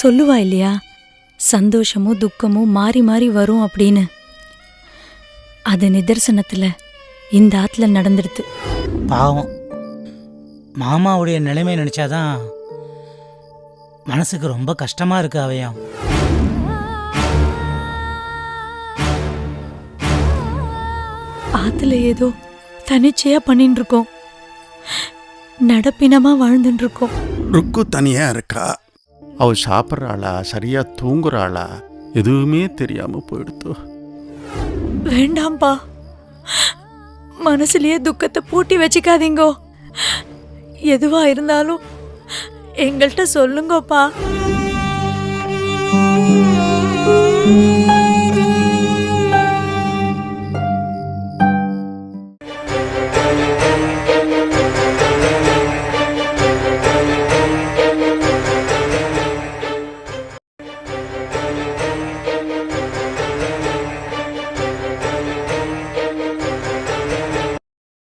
சொல்லுவா இல்லையா, சந்தோஷமும் துக்கமும் மாறி மாறி வரும் அப்படின்னு. அது நிதர்சனத்துல இந்த ஆத்துல நடந்துடுது. பாவம், மாமாவுடைய நிலைமை நினைச்சாதான் மனசுக்கு ரொம்ப கஷ்டமா இருக்கு. அவையும் ஆத்துல ஏதோ தனிச்சையா பண்ணிட்டு இருக்கோம், நடப்பினமா வாழ்ந்துட்டு இருக்கோம். ருக்கு தனியா இருக்கா. அவ சாப்பிட்றாளா, சரியா தூங்குறாளா, எதுவுமே தெரியாம போயிடுத்து. வேண்டாம்பா, மனசுலயே துக்கத்தை பூட்டி வச்சுக்காதீங்கோ. எதுவா இருந்தாலும் எங்கள்கிட்ட சொல்லுங்கப்பா.